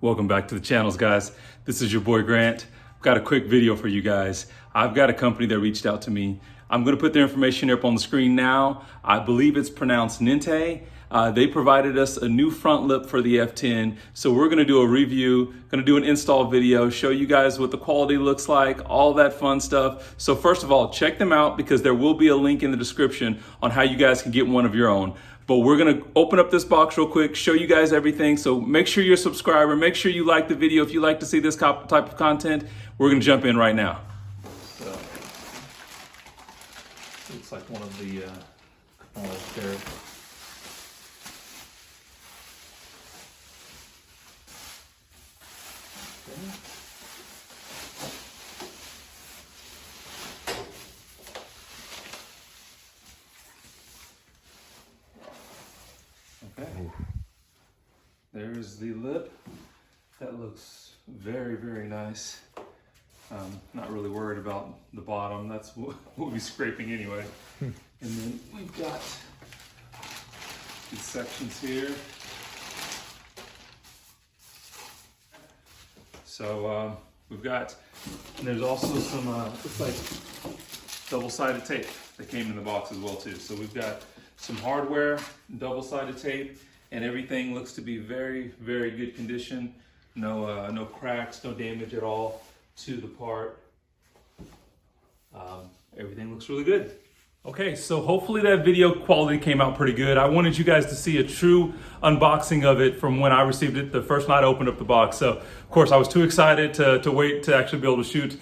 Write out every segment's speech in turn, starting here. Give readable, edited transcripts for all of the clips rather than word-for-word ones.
Welcome back to the channels, guys. This is your boy Grant. I've got a quick video for you guys. I've got a company that reached out to me. I'm going to put their information up on the screen now. I believe it's pronounced NINTE. They provided us a new front lip for the F10. So we're going to do a review, going to do an install video, show you guys what the quality looks like, all that fun stuff. So first of all, check them out because there will be a link in the description on how you guys can get one of your own. But we're gonna open up this box real quick, show you guys everything. So make sure you're a subscriber, make sure you like the video if you like to see this type of content. We're gonna jump in right now. So, looks like one of the components there. Okay, there's the lip. That looks very, very nice. Not really worried about the bottom. That's what we'll be scraping anyway. And then we've got these sections here. So we've got, and there's also some, looks like double-sided tape that came in the box as well too. So we've got some hardware, double-sided tape, and everything looks to be very, very good condition. No cracks, no damage at all to the part. Everything looks really good. Okay, so hopefully that video quality came out pretty good. I wanted you guys to see a true unboxing of it from when I received it the first night I opened up the box. So, of course, I was too excited to wait to actually be able to shoot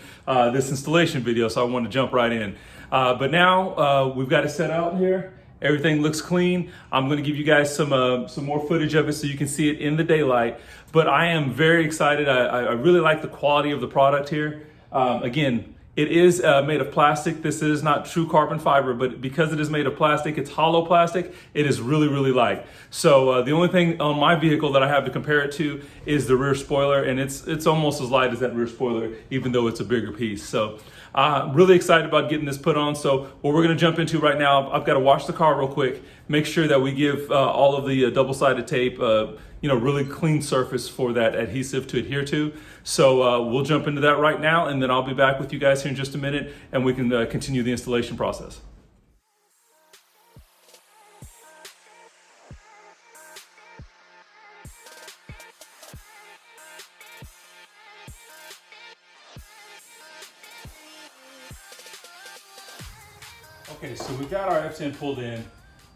this installation video, so I wanted to jump right in. But now we've got it set out here. Everything looks clean. I'm going to give you guys some more footage of it so you can see it in the daylight. But I am very excited. I really like the quality of the product here. Again, it is made of plastic. This is not true carbon fiber, but because it is made of plastic, it's hollow plastic, it is really, really light. So the only thing on my vehicle that I have to compare it to is the rear spoiler, and it's almost as light as that rear spoiler, even though it's a bigger piece. So really excited about getting this put on. So what we're gonna jump into right now, I've gotta wash the car real quick, make sure that we give all of the double-sided tape really clean surface for that adhesive to adhere to. So we'll jump into that right now, and then I'll be back with you guys here in just a minute, and we can continue the installation process. Okay, so we've got our F10 pulled in,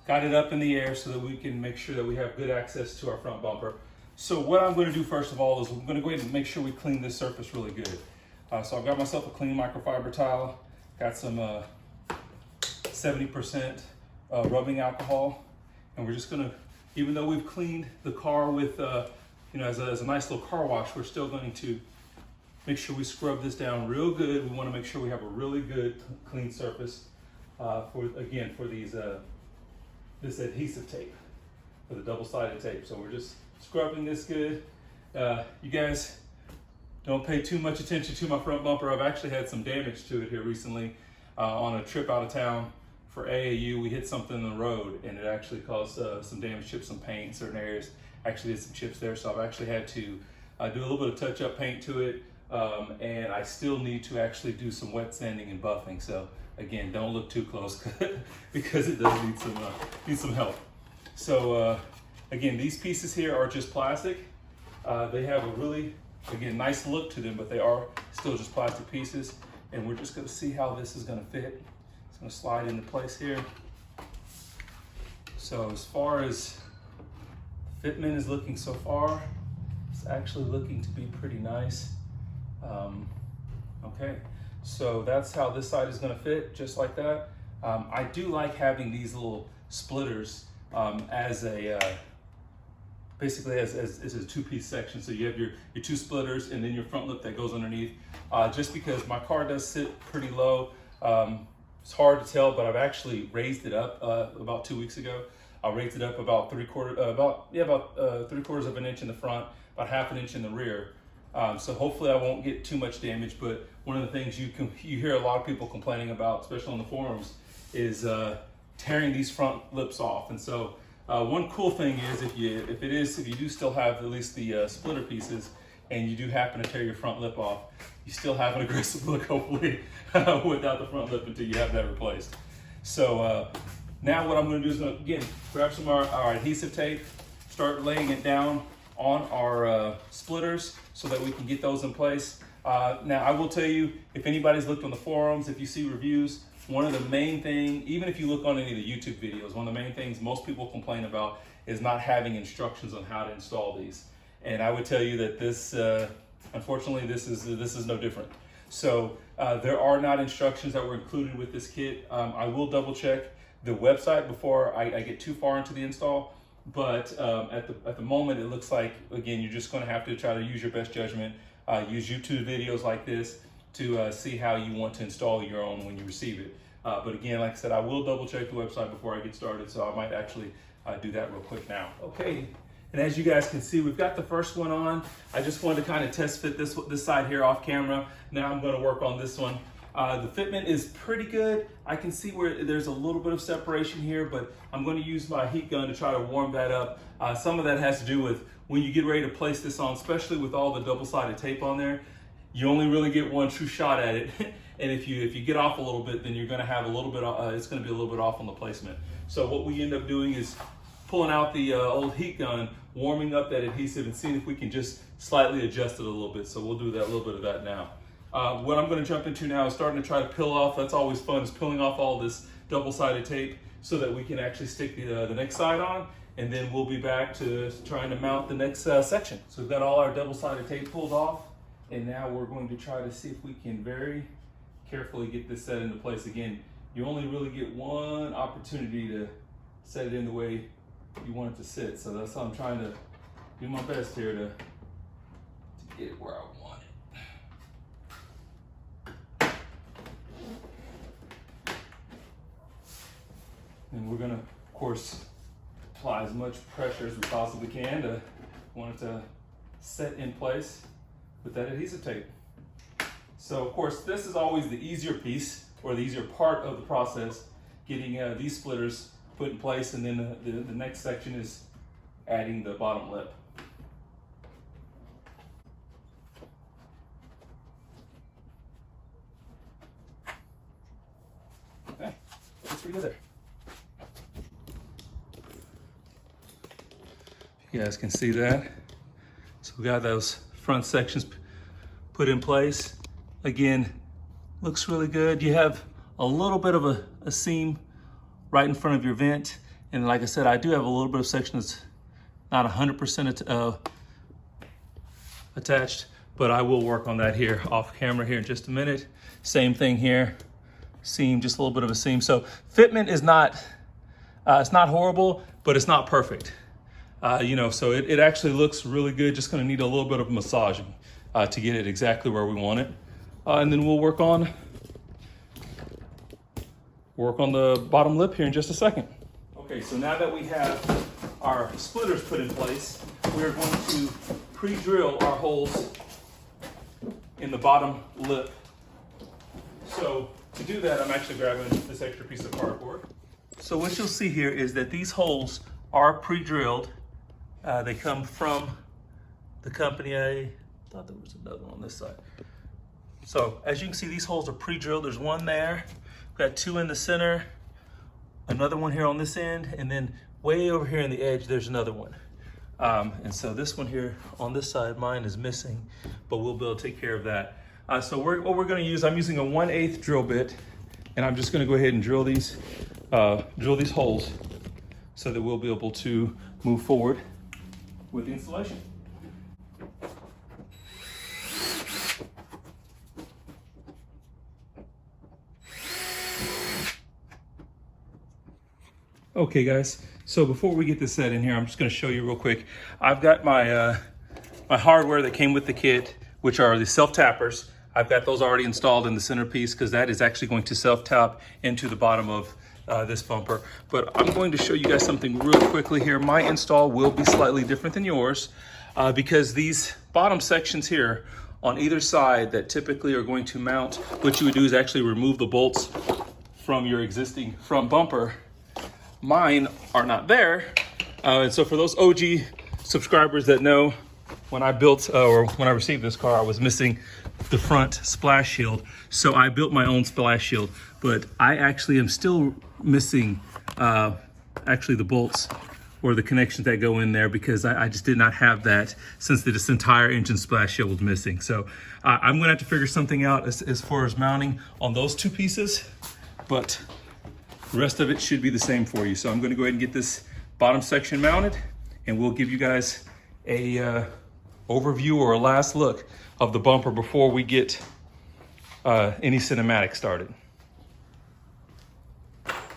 got it up in the air so that we can make sure that we have good access to our front bumper. So what I'm going to do first of all is I'm going to go ahead and make sure we clean this surface really good. So I've got myself a clean microfiber towel, got some 70% rubbing alcohol, and we're just going to, even though we've cleaned the car with, as a nice little car wash, we're still going to make sure we scrub this down real good. We want to make sure we have a really good clean surface for these this adhesive tape, for the double-sided tape. So we're just scrubbing this good. You guys don't pay too much attention to my front bumper. I've actually had some damage to it here recently on a trip out of town for AAU. We hit something in the road and it actually caused some damage, chipped some paint in certain areas. Actually did some chips there, so I've actually had to do a little bit of touch-up paint to it, and I still need to actually do some wet sanding and buffing. So again, don't look too close because it does need some help. So again, these pieces here are just plastic. They have a really, again, nice look to them, but they are still just plastic pieces. And we're just gonna see how this is gonna fit. It's gonna slide into place here. So as far as fitment is looking so far, it's actually looking to be pretty nice. Okay, so that's how this side is gonna fit, just like that. I do like having these little splitters as a, basically as a two-piece section. So you have your two splitters and then your front lip that goes underneath. Just because my car does sit pretty low, it's hard to tell, but I've actually raised it up about 2 weeks ago. I raised it up about three quarters of an inch in the front, about half an inch in the rear. So hopefully I won't get too much damage. But one of the things you hear a lot of people complaining about, especially on the forums, is tearing these front lips off. And so One cool thing is if you do still have at least the splitter pieces, and you do happen to tear your front lip off, you still have an aggressive look, hopefully, without the front lip until you have that replaced. So now what I'm going to do is, again, grab some of our adhesive tape, start laying it down on our splitters so that we can get those in place. Now, I will tell you, if anybody's looked on the forums, if you see reviews, one of the main things, even if you look on any of the YouTube videos, one of the main things most people complain about is not having instructions on how to install these. And I would tell you that this, unfortunately, this is no different. So there are not instructions that were included with this kit. I will double check the website before I get too far into the install. But at the moment, it looks like, again, you're just going to have to try to use your best judgment. Use YouTube videos like this to see how you want to install your own when you receive it. But again, like I said, I will double check the website before I get started, so I might actually do that real quick now. Okay, and as you guys can see, we've got the first one on. I just wanted to kind of test fit this side here off camera. Now I'm going to work on this one. The fitment is pretty good. I can see where there's a little bit of separation here, but I'm going to use my heat gun to try to warm that up. Some of that has to do with when you get ready to place this on, especially with all the double-sided tape on there. You only really get one true shot at it. And if you get off a little bit, then you're going to have a little bit, it's going to be a little bit off on the placement. So what we end up doing is pulling out the old heat gun, warming up that adhesive, and seeing if we can just slightly adjust it a little bit. So we'll do that, a little bit of that now. What I'm going to jump into now is starting to try to peel off. That's always fun, is peeling off all this double-sided tape so that we can actually stick the next side on, and then we'll be back to trying to mount the next section. So we've got all our double-sided tape pulled off, and now we're going to try to see if we can very carefully get this set into place. Again, you only really get one opportunity to set it in the way you want it to sit. So that's how I'm trying to do my best here to get it where I want it. And we're gonna, of course, apply as much pressure as we possibly can to want it to set in place with that adhesive tape. So of course, this is always the easier piece, or the easier part of the process, getting these splitters put in place, and then the next section is adding the bottom lip. Okay, that's pretty good there. You guys can see that. So we got those front sections put in place. Again, looks really good. You have a little bit of a seam right in front of your vent. And like I said, I do have a little bit of section that's not 100% attached, but I will work on that here off camera here in just a minute. Same thing here, seam, just a little bit of a seam. So fitment is not, it's not horrible, but it's not perfect. You know, so it actually looks really good. Just gonna need a little bit of massaging to get it exactly where we want it. And then we'll work on the bottom lip here in just a second. Okay, so now that we have our splitters put in place, we're going to pre-drill our holes in the bottom lip. So to do that, I'm actually grabbing this extra piece of cardboard. So what you'll see here is that these holes are pre-drilled. They come from the company. I thought there was another one on this side. So as you can see, these holes are pre-drilled. There's one there. We've got two in the center, another one here on this end, and then way over here in the edge, there's another one. And so this one here on this side, mine is missing, but we'll be able to take care of that. So what we're gonna use, I'm using a 1/8 drill bit, and I'm just gonna go ahead and drill these holes so that we'll be able to move forward with the installation. Okay guys, so before we get this set in here, I'm just gonna show you real quick. I've got my my hardware that came with the kit, which are the self-tappers. I've got those already installed in the centerpiece because that is actually going to self-tap into the bottom of this bumper. But I'm going to show you guys something real quickly here. My install will be slightly different than yours because these bottom sections here on either side that typically are going to mount, what you would do is actually remove the bolts from your existing front bumper. Mine are not there And so for those OG subscribers that know, when I built or when I received this car, I was missing the front splash shield. So I built my own splash shield, but I actually am still missing actually the bolts or the connections that go in there, because I just did not have that since this entire engine splash shield was missing. So I'm gonna have to figure something out as far as mounting on those two pieces, but the rest of it should be the same for you. So I'm gonna go ahead and get this bottom section mounted, and we'll give you guys a overview or a last look of the bumper before we get any cinematic started.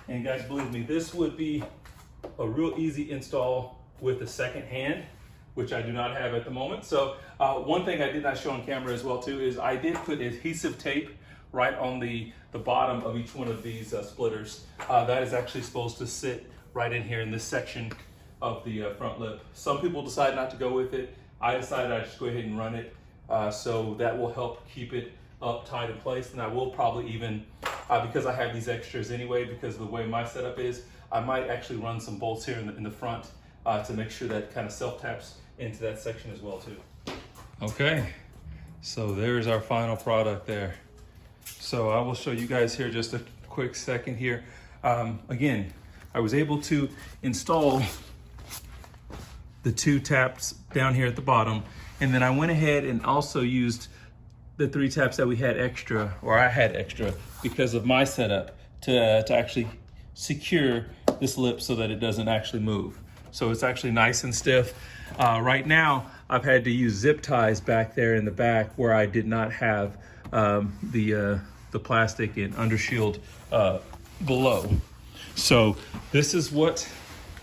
And guys, believe me, this would be a real easy install with a second hand, which I do not have at the moment. So one thing I did not show on camera as well too is I did put adhesive tape right on the bottom of each one of these splitters. That is actually supposed to sit right in here in this section of the front lip. Some people decide not to go with it. I decided I'd just go ahead and run it, so that will help keep it up tight in place. And I will probably even, because I have these extras anyway, because of the way my setup is, I might actually run some bolts here in the front to make sure that kind of self-taps into that section as well too. Okay, so there's our final product there. So I will show you guys here just a quick second here. Again, I was able to install the two taps down here at the bottom, and then I went ahead and also used the 3 taps that we had extra, or I had extra because of my setup, to actually secure this lip so that it doesn't actually move. So it's actually nice and stiff. Right now, I've had to use zip ties back there in the back where I did not have the plastic and undershield below. So this is what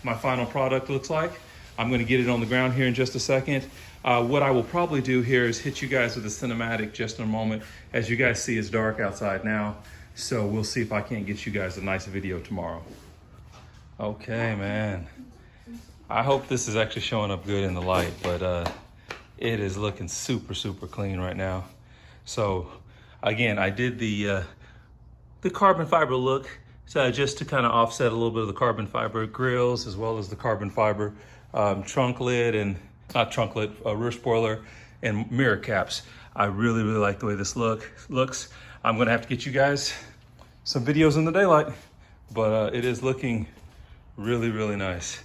my final product looks like. I'm gonna get it on the ground here in just a second. What I will probably do here is hit you guys with a cinematic just in a moment. As you guys see, it's dark outside now, so we'll see if I can't get you guys a nice video tomorrow. Okay, man. I hope this is actually showing up good in the light, but it is looking super, super clean right now. So again, I did the carbon fiber look, just to kind of offset a little bit of the carbon fiber grills, as well as the carbon fiber trunk lid, and not trunk lid, rear spoiler and mirror caps. I really, really like the way this looks. I'm gonna have to get you guys some videos in the daylight, but it is looking really, really nice.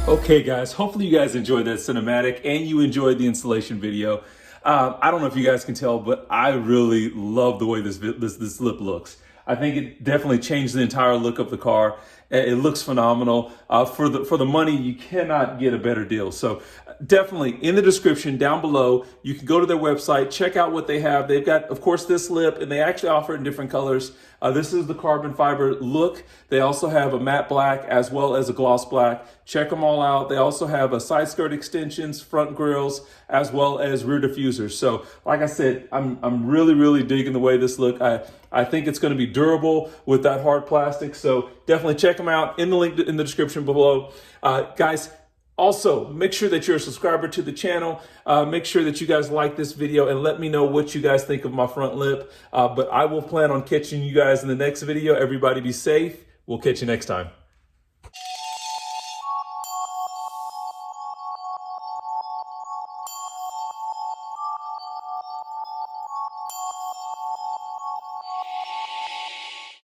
Okay guys, hopefully you guys enjoyed that cinematic and you enjoyed the installation video. I don't know if you guys can tell, but I really love the way this lip looks. I think it definitely changed the entire look of the car. It looks phenomenal. For the money, you cannot get a better deal. So definitely in the description down below, you can go to their website, check out what they have. They've got, of course, this lip, and they actually offer it in different colors. This is the carbon fiber look. They also have a matte black as well as a gloss black. Check them all out. They also have a side skirt extensions, front grills, as well as rear diffusers. So like I said, I'm really, really digging the way this look. I think it's going to be durable with that hard plastic. So definitely check them out in the link in the description below. Guys, also, make sure that you're a subscriber to the channel. Make sure that you guys like this video and let me know what you guys think of my front lip. But I will plan on catching you guys in the next video. Everybody be safe. We'll catch you next time.